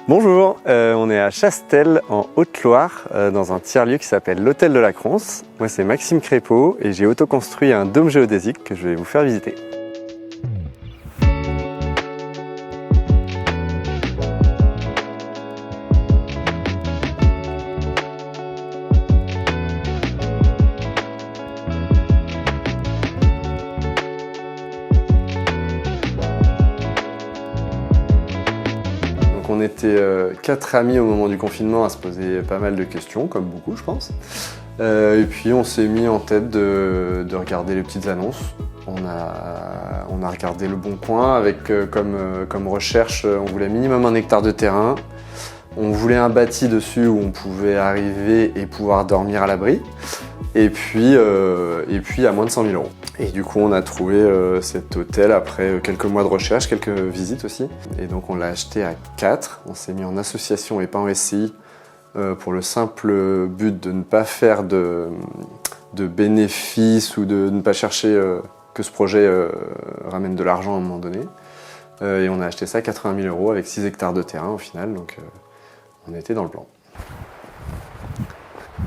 Bonjour, on est à Chastel en Haute-Loire dans un tiers-lieu qui s'appelle l'Hôtel de la Cronce. Moi c'est Maxime Crépeau et j'ai autoconstruit un dôme géodésique que je vais vous faire visiter. On était 4 amis au moment du confinement à se poser pas mal de questions, comme beaucoup je pense. Et puis on s'est mis en tête de regarder les petites annonces. On a regardé Le Bon Coin avec comme recherche, on voulait minimum 1 hectare de terrain. On voulait un bâti dessus où on pouvait arriver et pouvoir dormir à l'abri. Et puis à moins de 100 000 €. Et du coup on a trouvé cet hôtel après quelques mois de recherche, quelques visites aussi. Et donc on l'a acheté à 4, on s'est mis en association et pas en SCI pour le simple but de ne pas faire de bénéfices ou de ne pas chercher que ce projet ramène de l'argent à un moment donné. Et on a acheté ça à 80 000 € avec 6 hectares de terrain au final, donc on était dans le plan.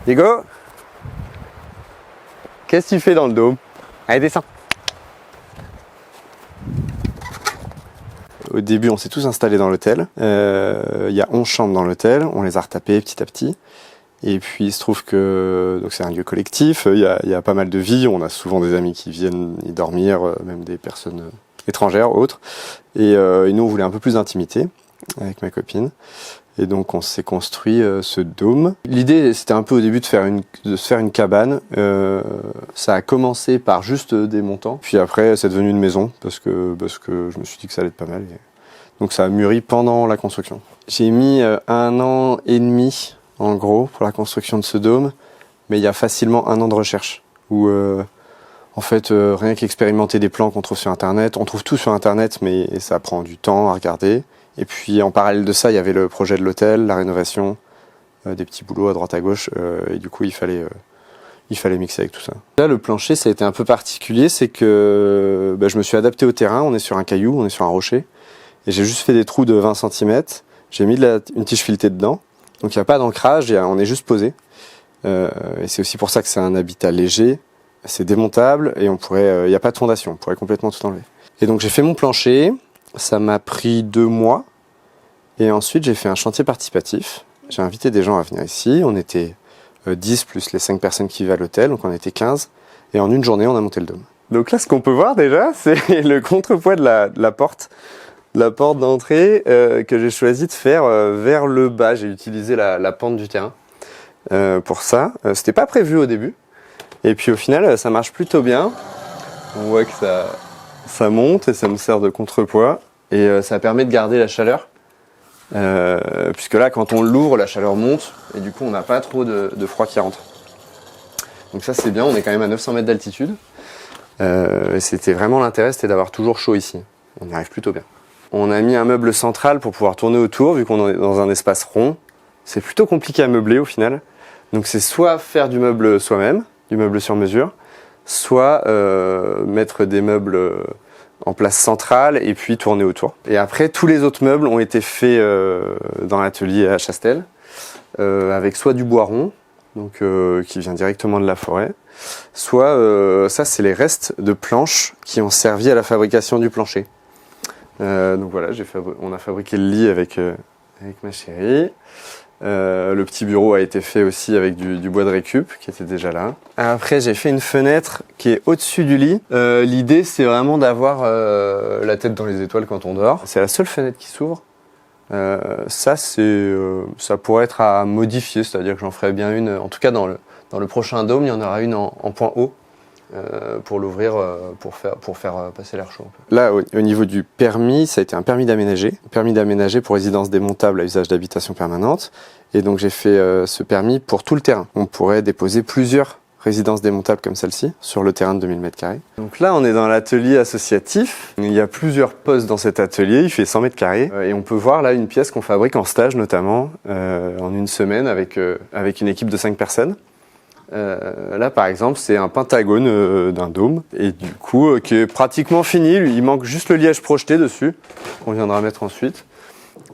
Diego, qu'est-ce que tu fais dans le dôme? Allez, descends. Au début, on s'est tous installés dans l'hôtel. Il y a 11 chambres dans l'hôtel, on les a retapées petit à petit. Et puis il se trouve que c'est un lieu collectif, il y a pas mal de vie, on a souvent des amis qui viennent y dormir, même des personnes étrangères, autres. Et nous, on voulait un peu plus d'intimité avec ma copine. Et donc on s'est construit ce dôme. L'idée c'était un peu au début de se faire une cabane. Ça a commencé par juste des montants. Puis après c'est devenu une maison parce que je me suis dit que ça allait être pas mal. Donc ça a mûri pendant la construction. J'ai mis 1 an et demi en gros pour la construction de ce dôme. Mais il y a facilement 1 an de recherche. Où en fait rien qu'expérimenter des plans qu'on trouve sur internet. On trouve tout sur internet mais ça prend du temps à regarder. Et puis en parallèle de ça, il y avait le projet de l'hôtel, la rénovation, des petits boulots à droite à gauche, et du coup il fallait mixer avec tout ça. Là le plancher ça a été un peu particulier, c'est que je me suis adapté au terrain, on est sur un caillou, on est sur un rocher, et j'ai juste fait des trous de 20 cm, j'ai mis une tige filetée dedans, donc il n'y a pas d'ancrage, on est juste posé. Et c'est aussi pour ça que c'est un habitat léger, c'est démontable, et il n'y a pas de fondation, on pourrait complètement tout enlever. Et donc j'ai fait mon plancher. Ça m'a pris 2 mois et ensuite j'ai fait un chantier participatif. J'ai invité des gens à venir ici. On était 10 plus les 5 personnes qui vivaient à l'hôtel, donc on était 15. Et en une journée, on a monté le dôme. Donc là, ce qu'on peut voir déjà, c'est le contrepoids de la porte. La porte d'entrée que j'ai choisi de faire vers le bas. J'ai utilisé la pente du terrain pour ça. C'était pas prévu au début. Et puis au final, ça marche plutôt bien. On voit que ça monte et ça me sert de contrepoids et ça permet de garder la chaleur puisque là quand on l'ouvre la chaleur monte et du coup on n'a pas trop de froid qui rentre. Donc ça c'est bien, on est quand même à 900 mètres d'altitude et c'était vraiment l'intérêt, c'était d'avoir toujours chaud ici. On y arrive plutôt bien. On a mis un meuble central pour pouvoir tourner autour vu qu'on est dans un espace rond. C'est plutôt compliqué à meubler au final. Donc c'est soit faire du meuble soi-même, du meuble sur mesure, soit mettre des meubles en place centrale et puis tourner autour. Et après, tous les autres meubles ont été faits dans l'atelier à Chastel, avec soit du bois rond, donc, qui vient directement de la forêt, soit, ça c'est les restes de planches qui ont servi à la fabrication du plancher. Donc voilà, on a fabriqué le lit avec ma chérie. Le petit bureau a été fait aussi avec du bois de récup qui était déjà là. Après j'ai fait une fenêtre qui est au-dessus du lit. L'idée c'est vraiment d'avoir la tête dans les étoiles quand on dort. C'est la seule fenêtre qui s'ouvre. Ça pourrait être à modifier, c'est-à-dire que j'en ferai bien une. En tout cas dans le prochain dôme, il y en aura une en point haut. Pour l'ouvrir, pour faire passer l'air chaud un peu. Là, au niveau du permis, ça a été un permis d'aménager pour résidence démontable à usage d'habitation permanente. Et donc j'ai fait ce permis pour tout le terrain. On pourrait déposer plusieurs résidences démontables comme celle-ci sur le terrain de 2000 m². Donc là, on est dans l'atelier associatif. Il y a plusieurs postes dans cet atelier, il fait 100 m². Et on peut voir là une pièce qu'on fabrique en stage notamment, en une semaine avec une équipe de 5 personnes. Là par exemple c'est un pentagone d'un dôme et du coup qui est pratiquement fini, il manque juste le liège projeté dessus qu'on viendra mettre ensuite.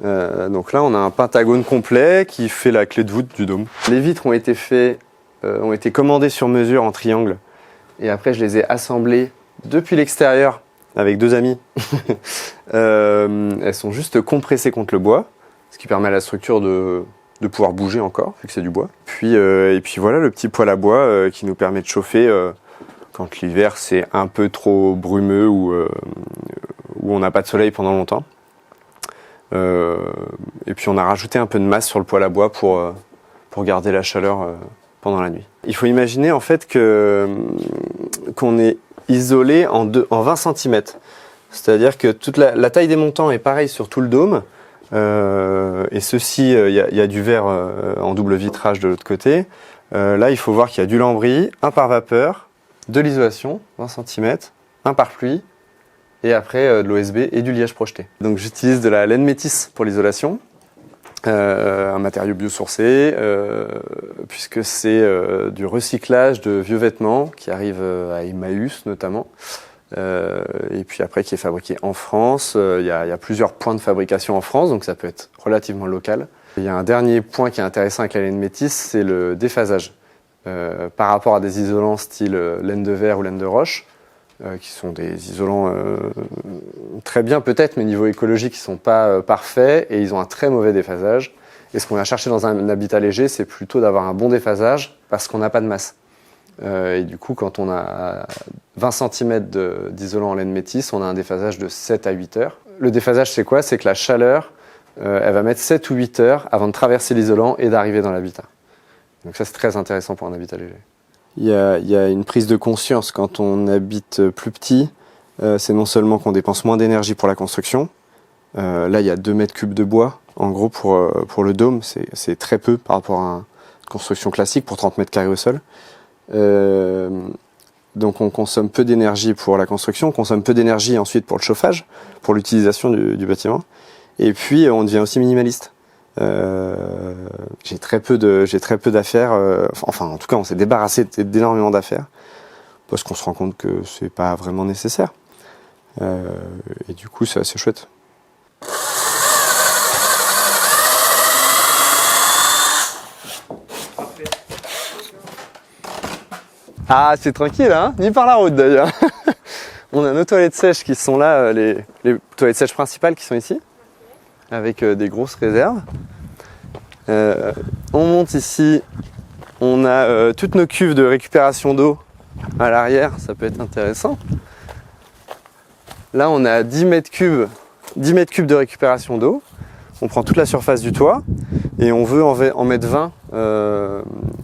Donc là, on a un pentagone complet qui fait la clé de voûte du dôme. Les vitres ont été commandées sur mesure en triangle. Et après, je les ai assemblées depuis l'extérieur avec 2 amis. Elles sont juste compressées contre le bois, ce qui permet à la structure de pouvoir bouger encore, vu que c'est du bois. Et puis voilà, le petit poêle à bois qui nous permet de chauffer quand l'hiver c'est un peu trop brumeux ou on n'a pas de soleil pendant longtemps. Et puis on a rajouté un peu de masse sur le poêle à bois pour garder la chaleur pendant la nuit. Il faut imaginer en fait qu'on est isolé en 20 cm. C'est-à-dire que toute la taille des montants est pareille sur tout le dôme. Et ceci, il y a du verre en double vitrage de l'autre côté. Là, il faut voir qu'il y a du lambris, un pare-vapeur, de l'isolation, 20 cm, un pare-pluie, et après de l'OSB et du liège projeté. Donc j'utilise de la laine métisse pour l'isolation, un matériau biosourcé, puisque c'est du recyclage de vieux vêtements qui arrive à Emmaüs notamment. Et puis après qui est fabriqué en France. Il y a plusieurs points de fabrication en France, donc ça peut être relativement local. Il y a un dernier point qui est intéressant avec la laine métisse, c'est le déphasage. Par rapport à des isolants style laine de verre ou laine de roche, qui sont des isolants très bien peut-être, mais niveau écologique ils sont pas parfaits et ils ont un très mauvais déphasage. Et ce qu'on va chercher dans un habitat léger, c'est plutôt d'avoir un bon déphasage parce qu'on n'a pas de masse. Et du coup, quand on a 20 cm d'isolant en laine métisse, on a un déphasage de 7 à 8 heures. Le déphasage, c'est quoi? C'est que la chaleur, elle va mettre 7 ou 8 heures avant de traverser l'isolant et d'arriver dans l'habitat. Donc ça, c'est très intéressant pour un habitat léger. Il y a une prise de conscience quand on habite plus petit. C'est non seulement qu'on dépense moins d'énergie pour la construction. Là, il y a 2 mètres cubes de bois. En gros, pour le dôme, c'est très peu par rapport à une construction classique pour 30 mètres carrés au sol. Donc on consomme peu d'énergie pour la construction, on consomme peu d'énergie ensuite pour le chauffage, pour l'utilisation du bâtiment. Et puis on devient aussi minimaliste. J'ai très peu d'affaires. Enfin, en tout cas, on s'est débarrassé d'énormément d'affaires parce qu'on se rend compte que c'est pas vraiment nécessaire. Et du coup, c'est assez chouette. Ah, c'est tranquille, hein, ni par la route d'ailleurs. On a nos toilettes sèches qui sont là, les toilettes sèches principales qui sont ici, avec des grosses réserves. On monte ici, on a toutes nos cuves de récupération d'eau à l'arrière, ça peut être intéressant. Là, on a 10 mètres cubes de récupération d'eau. On prend toute la surface du toit et on veut en mettre 20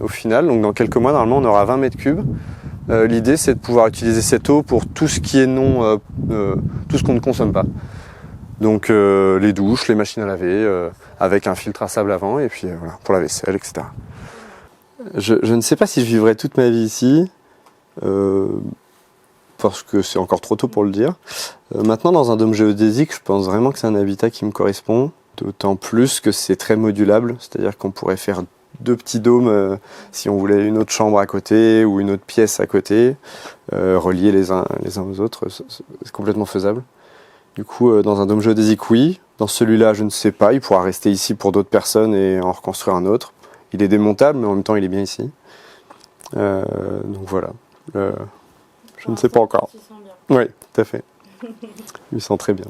au final. Donc dans quelques mois, normalement, on aura 20 mètres cubes. L'idée, c'est de pouvoir utiliser cette eau pour tout ce qui est tout ce qu'on ne consomme pas. Donc les douches, les machines à laver, avec un filtre à sable avant, et puis voilà, pour la vaisselle, etc. Je ne sais pas si je vivrai toute ma vie ici, parce que c'est encore trop tôt pour le dire. Maintenant, dans un dôme géodésique, je pense vraiment que c'est un habitat qui me correspond. D'autant plus que c'est très modulable, c'est-à-dire qu'on pourrait faire 2 petits dômes si on voulait une autre chambre à côté ou une autre pièce à côté, reliés les uns aux autres, c'est complètement faisable. Du coup, dans un dôme géodésique, oui. Dans celui-là, je ne sais pas, il pourra rester ici pour d'autres personnes et en reconstruire un autre. Il est démontable, mais en même temps, il est bien ici. Donc voilà, je ne sais pas encore. Oui, tout à fait. Il sent très bien.